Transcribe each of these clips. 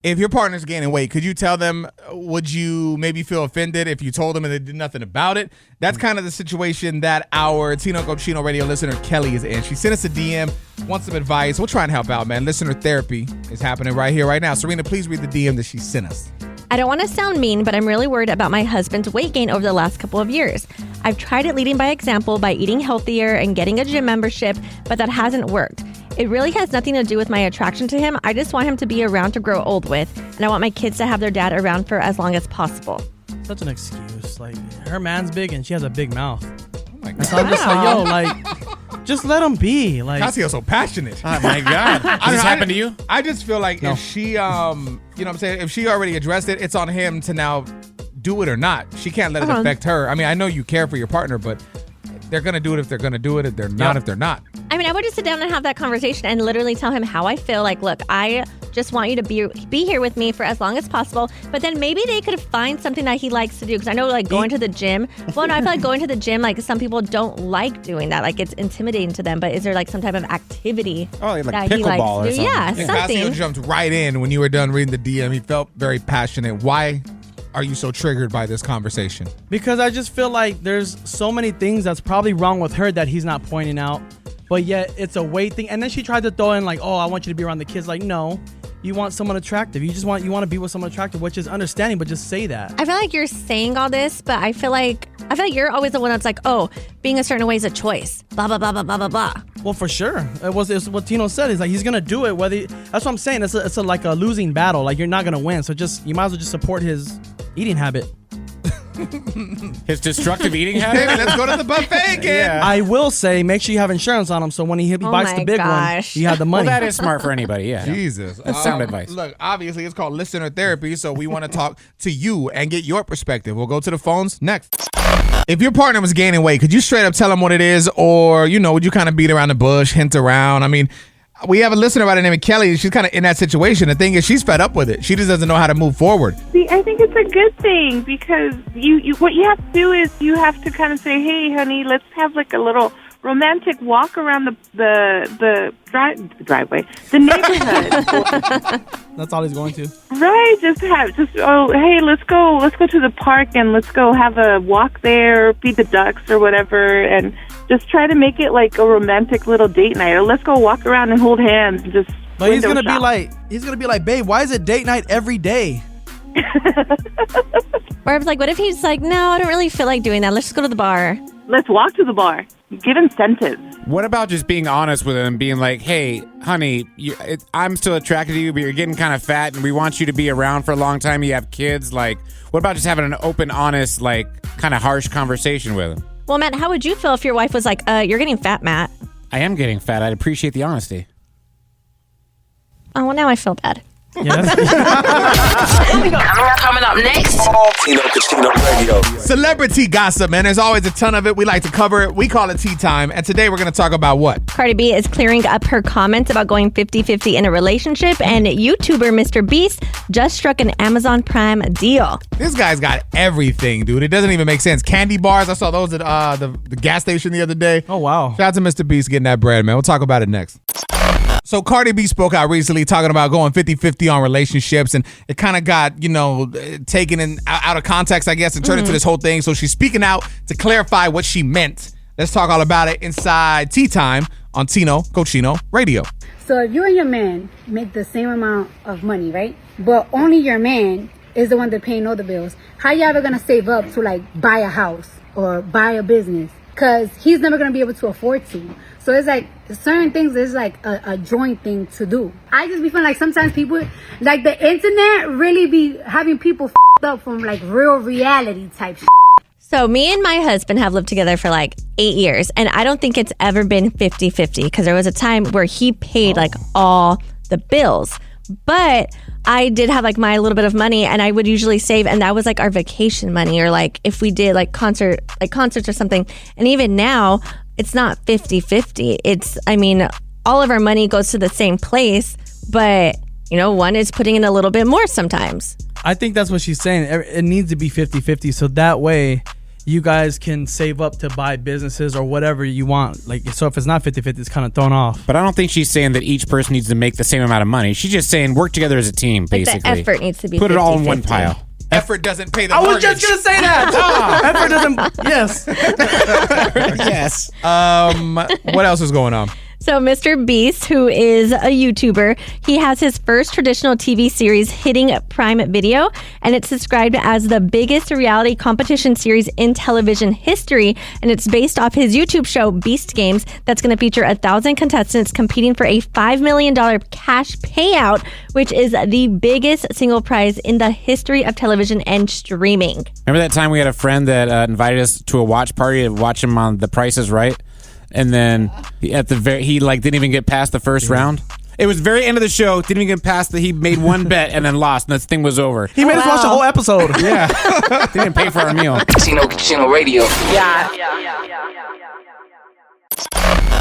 If your partner's gaining weight, could you tell them, would you maybe feel offended if you told them and they did nothing about it? That's kind of the situation that our Tino Cochino radio listener Kelly is in. She sent us a DM, wants some advice. We'll try and help out, man. Listener therapy is happening right here, right now. Serena, please read the DM that she sent us. I don't want to sound mean, but I'm really worried about my husband's weight gain over the last couple of years. I've tried it leading by example by eating healthier and getting a gym membership, but that hasn't worked. It really has nothing to do with my attraction to him. I just want him to be around to grow old with, and I want my kids to have their dad around for as long as possible. Such an excuse. Like, her man's big and she has a big mouth. Oh my God. So I'm just like, yo, like, just let him be. Like, Casio's so passionate. Oh my God. Does this happen to you? I just feel like if she, you know what I'm saying? If she already addressed it, it's on him to now do it or not. She can't let it affect her. I mean, I know you care for your partner, but they're going to do it if they're going to do it. If they're not, if they're not. I mean, I would just sit down and have that conversation and literally tell him how I feel. Like, look, I just want you to be here with me for as long as possible. But then maybe they could find something that he likes to do. Because I know, like, going to the gym. Well, no, I feel like going to the gym, like, some people don't like doing that. Like, it's intimidating to them. But is there, like, some type of activity like that he likes pickleball to or do? something? Yeah, something. Casio jumped right in when you were done reading the DM. He felt very passionate. Why are you so triggered by this conversation? because I just feel like there's so many things that's probably wrong with her that he's not pointing out. But yet it's a weight thing. And then she tried to throw in like, oh, I want you to be around the kids. Like, no, you want someone attractive. You want to be with someone attractive, which is understanding, but just say that. I feel like you're saying all this, but I feel like you're always the one that's like, oh, being a certain way is a choice. Blah, blah, blah, blah, blah, blah, blah. Well, for sure. It's what Tino said. He's like, he's going to do it. That's what I'm saying. It's like a losing battle. Like, you're not going to win. So you might as well just support his eating habit. His destructive eating habit? Baby, let's go to the buffet again. I will say, make sure you have insurance on him so when he bites the big one, you have the money. Well, that is smart for anybody, yeah. Jesus. That's sound advice. Look, obviously it's called listener therapy, so we want to talk to you and get your perspective. We'll go to the phones next. If your partner was gaining weight, could you straight up tell him what it is? Or, would you kind of beat around the bush, hint around? I mean, we have a listener by the name of Kelly. She's kind of in that situation. The thing is, she's fed up with it. She just doesn't know how to move forward. See, I think it's a good thing because what you have to do is you have to kind of say, hey, honey, let's have like a little romantic walk around the driveway, the neighborhood. That's all he's going to. Right, hey, let's go to the park and let's go have a walk there, feed the ducks or whatever, and just try to make it like a romantic little date night. Or let's go walk around and hold hands and just. But he's gonna be like, babe, why is it date night every day? Or I was like, what if he's like, no, I don't really feel like doing that. Let's just go to the bar. Let's walk to the bar. Give incentives. What about just being honest with him, being like, hey, honey, I'm still attracted to you, but you're getting kind of fat, and we want you to be around for a long time. You have kids. Like, what about just having an open, honest, like, kind of harsh conversation with him? Well, Matt, how would you feel if your wife was like, you're getting fat, Matt? I am getting fat. I'd appreciate the honesty. Oh, well, now I feel bad. Yeah, Coming up next. Tino Cochino Radio. Celebrity gossip, man. There's always a ton of it. We like to cover it. We call it tea time. And today we're going to talk about what? Cardi B is clearing up her comments about going 50-50 in a relationship, and YouTuber Mr. Beast just struck an Amazon Prime deal. This guy's got everything, dude. It doesn't even make sense. Candy bars. I saw those at the gas station the other day. Oh, wow. Shout out to Mr. Beast getting that bread, man. We'll talk about it next. So Cardi B spoke out recently talking about going 50-50 on relationships, and it kind of got, taken out of context, I guess, and turned into this whole thing. So she's speaking out to clarify what she meant. Let's talk all about it inside Tea Time on Tino Cochino Radio. So if you and your man make the same amount of money, right? But only your man is the one that paying all the bills. How you ever gonna save up to like buy a house or buy a business? Because he's never gonna be able to afford to. So it's like certain things is like a joint thing to do. I just be feeling like sometimes people, like the internet really be having people f***ed up from like real reality type shit. So me and my husband have lived together for like 8 years, and I don't think it's ever been 50-50 because there was a time where he paid like all the bills. But I did have like my little bit of money, and I would usually save, and that was like our vacation money, or like if we did like concerts or something. And even now, it's not 50-50. It's, all of our money goes to the same place, but one is putting in a little bit more sometimes. I think that's what she's saying. It needs to be 50-50, so that way you guys can save up to buy businesses or whatever you want. Like, so if it's not 50-50, it's kind of thrown off. But I don't think she's saying that each person needs to make the same amount of money. She's just saying work together as a team, basically. The effort needs to be Put 50-50. it all in one pile. Effort doesn't pay the I mortgage. was just going to say that. Effort doesn't, yes. Yes. What else is going on? So Mr. Beast, who is a YouTuber, he has his first traditional TV series hitting Prime Video, and it's described as the biggest reality competition series in television history, and it's based off his YouTube show, Beast Games, that's going to feature 1,000 contestants competing for a $5 million cash payout, which is the biggest single prize in the history of television and streaming. Remember that time we had a friend that invited us to a watch party to watch him on The Price is Right? And then he didn't even get past the first round. It was very end of the show. Didn't even get past he made one bet and then lost, and this thing was over. He made us watch the whole episode. Yeah, didn't even pay for our meal. Tino Radio.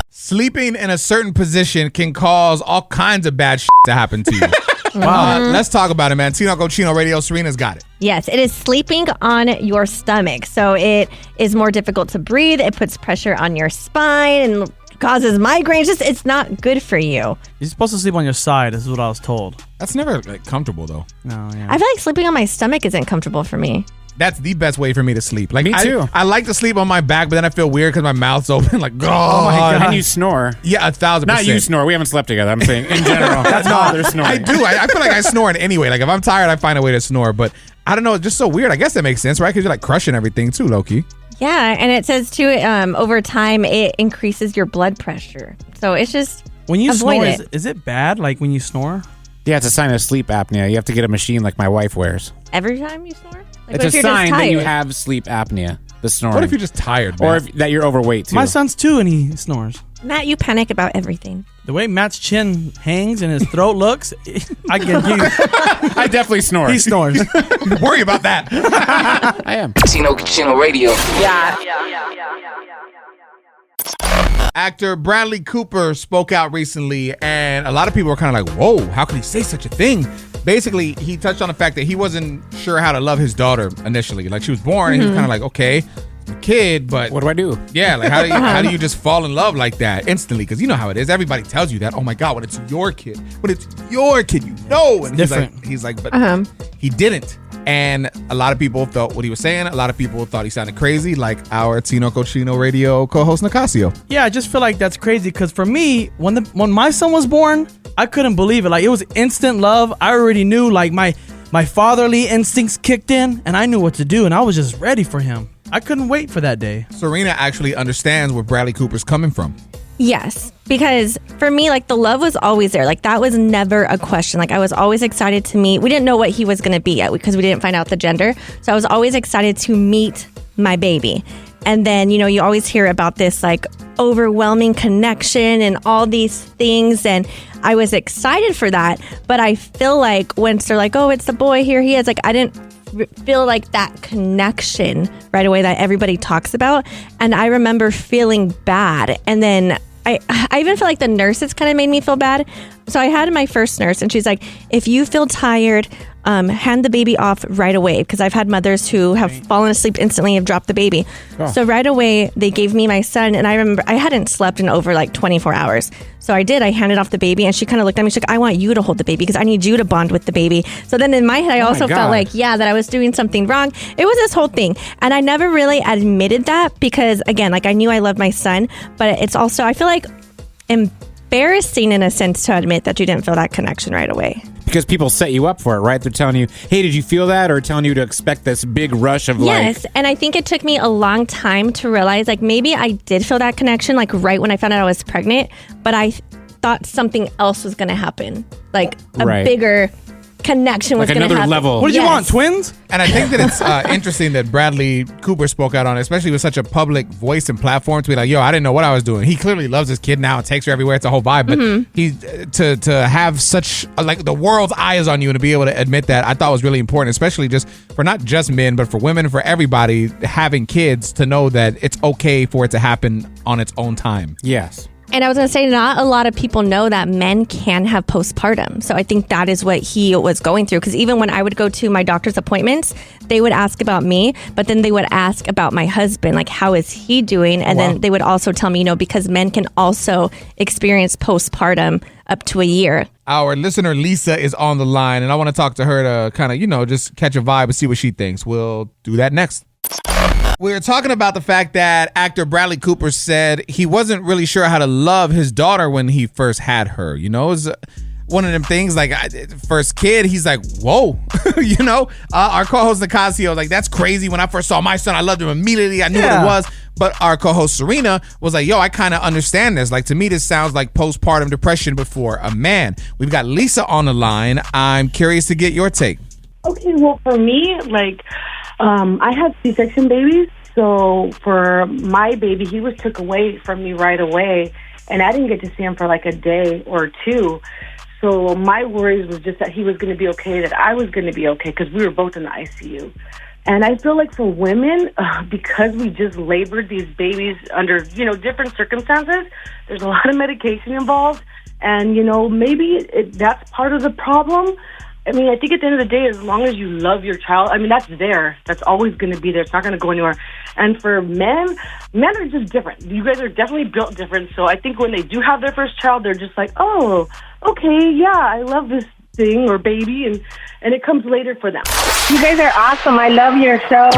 Sleeping in a certain position can cause all kinds of bad shit to happen to you. Wow. Let's talk about it, man. Tino Radio, Serina's got it. Yes, it is sleeping on your stomach. So it is more difficult to breathe. It puts pressure on your spine and causes migraines. It's not good for you. You're supposed to sleep on your side, is what I was told. That's never comfortable, though. No, yeah. I feel like sleeping on my stomach isn't comfortable for me. That's the best way for me to sleep. Like Me too. I like to sleep on my back, but then I feel weird because my mouth's open. Like, oh my God. And you snore. Yeah, 1,000%. Not you snore. We haven't slept together. I'm saying in general. That's all they're snoring. I do. I feel like I snore in anyway. Like if I'm tired, I find a way to snore. But I don't know. It's just so weird. I guess that makes sense, right? Because you're like crushing everything too, Loki. Yeah, and it says too, over time, it increases your blood pressure. So it's just When you avoid snore, it. is it bad? Like when you snore? Yeah, it's a sign of sleep apnea. You have to get a machine like my wife wears. Every time you snore? Like, It's what a if you're just sign that you tired? have sleep apnea. The snoring. What if you're just tired, man? or that you're overweight too. My son's 2 and he snores. Matt, you panic about everything. The way Matt's chin hangs and his throat looks, I can I definitely snore. he snores. worry about that. I am. Tino Radio. Actor Bradley Cooper spoke out recently, and a lot of people were kind of like, whoa, how could he say such a thing? Basically, he touched on the fact that he wasn't sure how to love his daughter initially. Like, she was born, and he was kind of like, okay, I'm a kid, but What do I do? yeah, like how do you just fall in love like that instantly? Because you know how it is. Everybody tells you that. Oh my God, when it's your kid, you know. And different. He's like, but he didn't. And a lot of people felt what he was saying. A lot of people thought he sounded crazy, like our Tino Cochino Radio co-host Nicasio. Yeah, I just feel like that's crazy because for me, when my son was born, I couldn't believe it. Like it was instant love. I already knew like my fatherly instincts kicked in and I knew what to do and I was just ready for him. I couldn't wait for that day. Serina actually understands where Bradley Cooper's coming from. Yes, because for me, like the love was always there. Like that was never a question. Like I was always excited to meet. We didn't know what he was going to be yet because we didn't find out the gender. So I was always excited to meet my baby. And then, you know, you always hear about this like overwhelming connection and all these things. And I was excited for that. But I feel like once they're like, oh, it's the boy, here he is. Like I didn't feel like that connection right away that everybody talks about. And I remember feeling bad. And then I even feel like the nurses kind of made me feel bad. So I had my first nurse and she's like, if you feel tired, hand the baby off right away. Because I've had mothers who have fallen asleep instantly, have dropped the baby. Oh. So right away, they gave me my son. And I remember I hadn't slept in over like 24 hours. So I did. I handed off the baby and she kind of looked at me. She's like, I want you to hold the baby because I need you to bond with the baby. So then in my head, I also felt like, yeah, that I was doing something wrong. It was this whole thing. And I never really admitted that because, again, like I knew I loved my son. But it's also, I feel like embarrassing in a sense to admit that you didn't feel that connection right away. Because people set you up for it, right? They're telling you, hey, did you feel that? Or telling you to expect this big rush of Yes, and I think it took me a long time to realize, like, maybe I did feel that connection, like, right when I found out I was pregnant, but I thought something else was going to happen. Like, a bigger connection was like going to another happen. level. What did you want, twins? And I think that it's interesting that Bradley Cooper spoke out on it, especially with such a public voice and platform to be like, yo, I didn't know what I was doing. He clearly loves his kid now and takes her everywhere. It's a whole vibe. But he to have such, like, the world's eyes on you and to be able to admit that, I thought was really important, especially just for not just men, but for women, for everybody having kids, to know that it's okay for it to happen on its own time. Yes. And I was going to say, not a lot of people know that men can have postpartum. So I think that is what he was going through. Because even when I would go to my doctor's appointments, they would ask about me, but then they would ask about my husband, like, how is he doing? And then they would also tell me, because men can also experience postpartum up to a year. Our listener, Lisa, is on the line, and I want to talk to her to kind of, just catch a vibe and see what she thinks. We'll do that next. We're talking about the fact that actor Bradley Cooper said he wasn't really sure how to love his daughter when he first had her. It was one of them things, like, first kid, he's like, whoa. Our co-host Nicasio, like, that's crazy. When I first saw my son, I loved him immediately. I knew what it was. But our co-host Serena was like, yo, I kind of understand this. Like, to me, this sounds like postpartum depression before a man. We've got Lisa on the line. I'm curious to get your take. Okay, well, for me, I had C-section babies, so for my baby, he was took away from me right away, and I didn't get to see him for like a day or two. So my worries was just that he was going to be okay, that I was going to be okay, because we were both in the ICU. And I feel like for women, because we just labored these babies under, different circumstances, there's a lot of medication involved, and, maybe that's part of the problem. I mean, I think at the end of the day, as long as you love your child, that's there. That's always going to be there. It's not going to go anywhere. And for men are just different. You guys are definitely built different. So I think when they do have their first child, they're just like, oh, okay, yeah, I love this thing or baby. And it comes later for them. You guys are awesome. I love your show.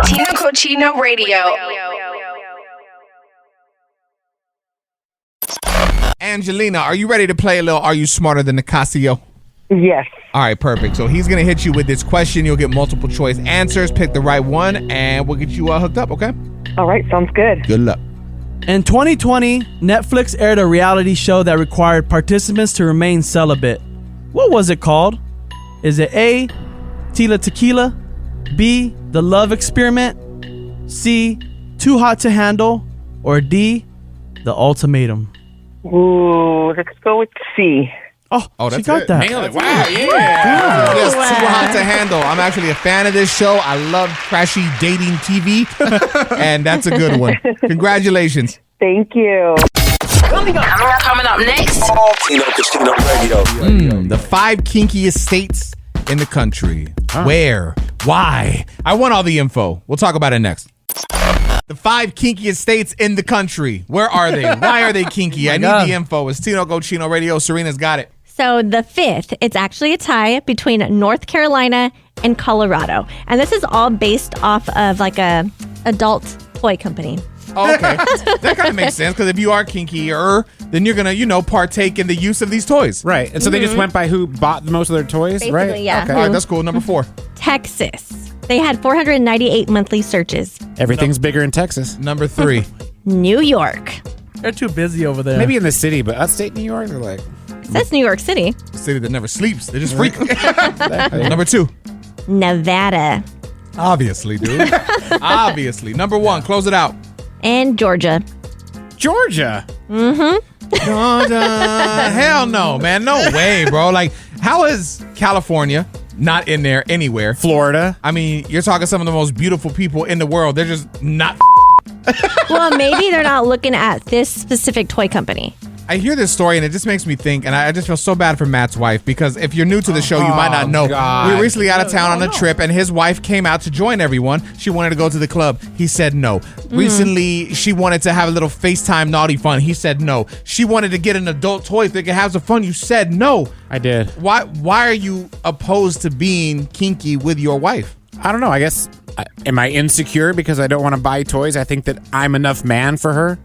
Tino Cochino Radio. Angelina, are you ready to play a little Are You Smarter Than Nicasio? Yes. All right, perfect. So he's going to hit you with this question. You'll get multiple choice answers. Pick the right one, and we'll get you hooked up, okay? All right, sounds good. Good luck. In 2020, Netflix aired a reality show that required participants to remain celibate. What was it called? Is it A, Tila Tequila, B, The Love Experiment, C, Too Hot to Handle, or D, The Ultimatum? Ooh, let's go with C. Oh, that's she got it. that. Nailed it. Wow, yeah. Just Too Hot to Handle. I'm actually a fan of this show. I love trashy dating TV, and that's a good one. Congratulations. Thank you. Coming up next. Tino Cochino Radio. The 5 kinkiest states in the country. Where? Why? I want all the info. We'll talk about it next. The 5 kinkiest states in the country. Where are they? Why are they kinky? I need the info. It's Tino Cochino Radio. Serena's got it. So the 5th, it's actually a tie between North Carolina and Colorado. And this is all based off of like a adult toy company. Oh, okay. That kind of makes sense, because if you are kinkier, then you're going to, partake in the use of these toys. Right. And so they just went by who bought most of their toys, Basically, right? yeah. Okay. All right, that's cool. Number 4. Texas. They had 498 monthly searches. Everything's bigger in Texas. Number 3. New York. They're too busy over there. Maybe in the city, but upstate New York, they're like... It says New York City. The city that never sleeps. They're just freak. Number 2. Nevada. Obviously, dude. Obviously. Number 1. Close it out. And Georgia. Georgia? Georgia. Hell no, man. No way, bro. Like, how is California not in there anywhere? Florida? I mean, you're talking some of the most beautiful people in the world. They're just not. Well, maybe they're not looking at this specific toy company. I hear this story and it just makes me think, and I just feel so bad for Matt's wife, because if you're new to the show, you might not know. God. We were recently out of town on a trip, and his wife came out to join everyone. She wanted to go to the club. He said no. Recently, she wanted to have a little FaceTime naughty fun. He said no. She wanted to get an adult toy so they could have some fun. You said no. I did. Why are you opposed to being kinky with your wife? I don't know. I guess, am I insecure because I don't want to buy toys? I think that I'm enough man for her.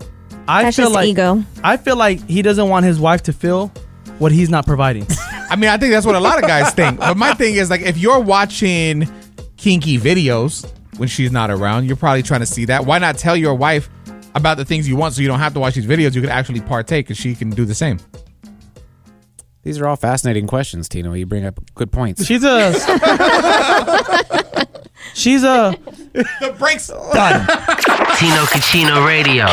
That's just ego. I feel like he doesn't want his wife to feel what he's not providing. I mean, I think that's what a lot of guys think. But my thing is, like, if you're watching kinky videos when she's not around, you're probably trying to see that. Why not tell your wife about the things you want so you don't have to watch these videos? You can actually partake, and she can do the same. These are all fascinating questions, Tino. You bring up good points. She's a... The break's done. Tino Cochino Radio.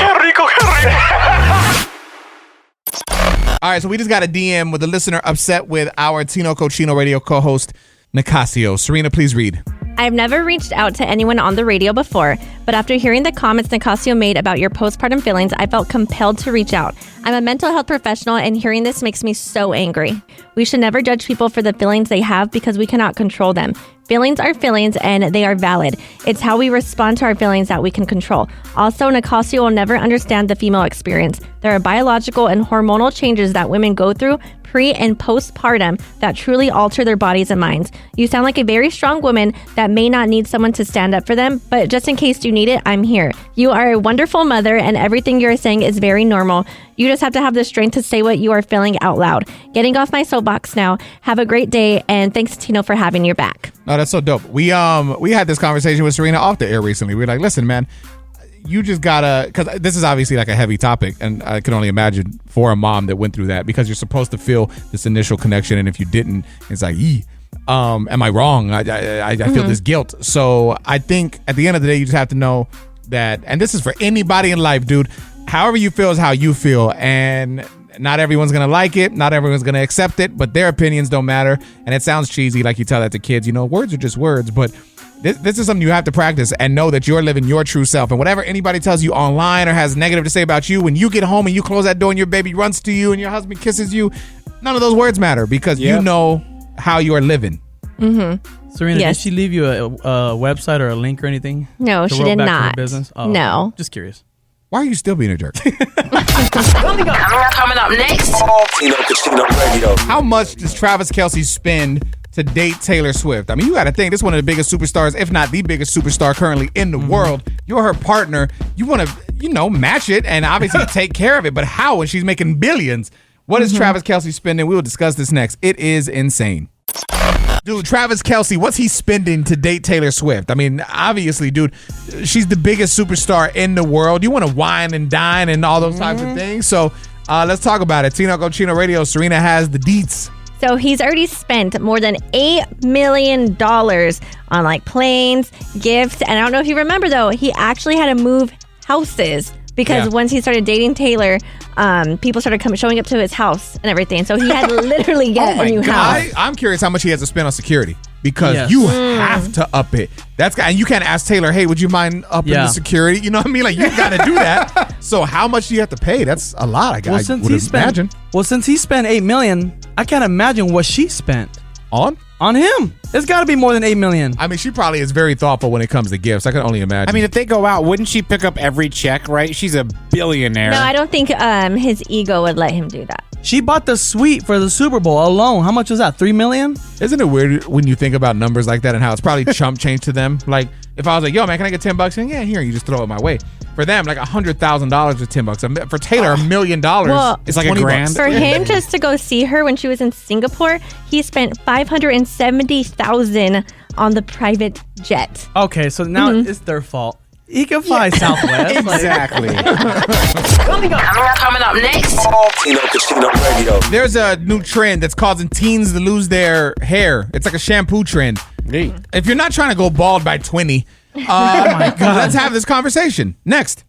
All right, so we just got a DM with a listener upset with our Tino Cochino Radio co-host, Nicasio. Serena, please read. I've never reached out to anyone on the radio before, but after hearing the comments Nicasio made about your postpartum feelings, I felt compelled to reach out. I'm a mental health professional, and hearing this makes me so angry. We should never judge people for the feelings they have because we cannot control them. Feelings are feelings, and they are valid. It's how we respond to our feelings that we can control. Also, Nicasio will never understand the female experience. There are biological and hormonal changes that women go through pre and postpartum that truly alter their bodies and minds. You sound like a very strong woman that may not need someone to stand up for them, but just in case you need it, I'm here. You are a wonderful mother, and everything you're saying is very normal. You just have to have the strength to say what you are feeling out loud. Getting off my soapbox now. Have a great day, and thanks, Tino, for having your back. No, that's so dope. We had this conversation with Serina off the air recently. We were like, listen, man, you just gotta, because this is obviously like a heavy topic, and I can only imagine for a mom that went through that, because you're supposed to feel this initial connection, and if you didn't, it's like, am I wrong? I feel this guilt. So I think at the end of the day, you just have to know that, and this is for anybody in life, dude, however you feel is how you feel, and not everyone's gonna like it, not everyone's gonna accept it, but their opinions don't matter. And it sounds cheesy, like you tell that to kids, words are just words, but this is something you have to practice and know that you're living your true self. And whatever anybody tells you online or has negative to say about you, when you get home and you close that door and your baby runs to you and your husband kisses you, none of those words matter, because you know how you are living. Serina, Yes. did she leave you a website or a link or anything? No, to she roll did back to her not. business? Oh, No. Just curious. Why are you still being a jerk? Coming up next. Tino Casino Radio. How much does Travis Kelce spend to date Taylor Swift? I mean, you got to think, this is one of the biggest superstars, if not the biggest superstar currently in the world. You're her partner. You want to, match it and obviously take care of it. But how when she's making billions? What is Travis Kelce spending? We will discuss this next. It is insane. Dude, Travis Kelce, what's he spending to date Taylor Swift? I mean, obviously, dude, she's the biggest superstar in the world. You want to wine and dine and all those types of things. So let's talk about it. Tino Cochino Radio, Serina has the deets. So he's already spent more than $8 million on like planes, gifts. And I don't know if you remember, though, he actually had to move houses because once he started dating Taylor, people started showing up to his house and everything. So he had to literally get a new house. I'm curious how much he has to spend on security, because you have to up it. And you can't ask Taylor, hey, would you mind upping the security? You know what I mean? Like, you got to do that. So how much do you have to pay? That's a lot, I would imagine. Well, since he spent $8 million, I can't imagine what she spent. On him. It's got to be more than $8 million. I mean, she probably is very thoughtful when it comes to gifts. I can only imagine. I mean, if they go out, wouldn't she pick up every check, right? She's a billionaire. No, I don't think his ego would let him do that. She bought the suite for the Super Bowl alone. How much was that? $3 million? Isn't it weird when you think about numbers like that and how it's probably chump change to them? Like, if I was like, yo, man, can I get $10? And yeah, here, you just throw it my way. For them, like $100,000 is $10. For Taylor, $1 million is like $20. For him just to go see her when she was in Singapore, he spent $570,000 on the private jet. Okay, so now it's their fault. He can fly Southwest. Exactly. Coming up next. Tino Casino Radio. There's a new trend that's causing teens to lose their hair. It's like a shampoo trend. Hey. If you're not trying to go bald by 20, let's have this conversation. Next.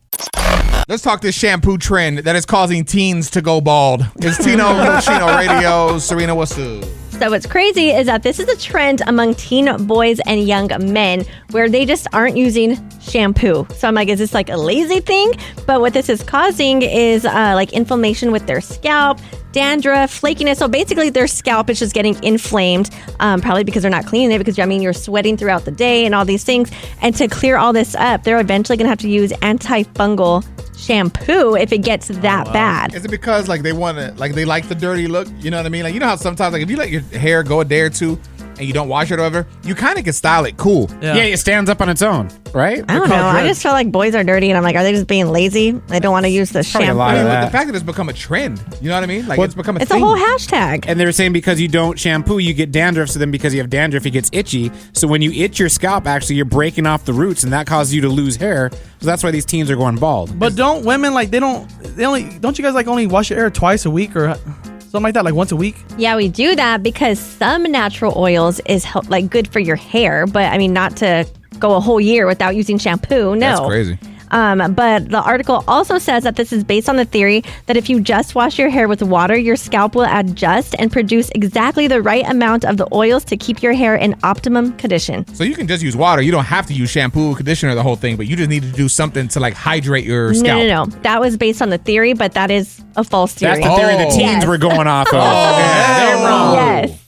Let's talk this shampoo trend that is causing teens to go bald. It's Tino Cochino Radio. Serina, what's up? So what's crazy is that this is a trend among teen boys and young men where they just aren't using shampoo. So I'm like, is this like a lazy thing? But what this is causing is like inflammation with their scalp, dandruff, flakiness. So basically their scalp is just getting inflamed, probably because they're not cleaning it, because you're sweating throughout the day and all these things. And to clear all this up, they're eventually going to have to use antifungal shampoo if it gets that bad. Is it because like they want to, like they like the dirty look? You know what I mean? Like, you know how sometimes like if you let your hair go a day or two and you don't wash it or whatever, you kind of can style it cool. Yeah, it stands up on its own, right? I don't know. I just feel like boys are dirty, and I'm like, are they just being lazy? They don't want to use the shampoo. A lot of that. The fact that it's become a trend, you know what I mean? Like, it's become a It's thing. a whole hashtag. And they were saying because you don't shampoo, you get dandruff. So then because you have dandruff, it gets itchy. So when you itch your scalp, actually, you're breaking off the roots, and that causes you to lose hair. So that's why these teens are going bald. But don't women don't you guys like only wash your hair twice a week or something like that, like once a week? Yeah, we do that because some natural oils is like good for your hair, but I mean, not to go a whole year without using shampoo. No. That's crazy. But the article also says that this is based on the theory that if you just wash your hair with water, your scalp will adjust and produce exactly the right amount of the oils to keep your hair in optimum condition. So you can just use water. You don't have to use shampoo, conditioner, the whole thing, but you just need to do something to like hydrate your scalp. No. That was based on the theory, but that is a false theory. That's the theory the teens were going off of. They're wrong. Yes.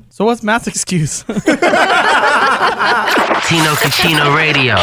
So what's Matt's excuse? Tino Cucino Radio.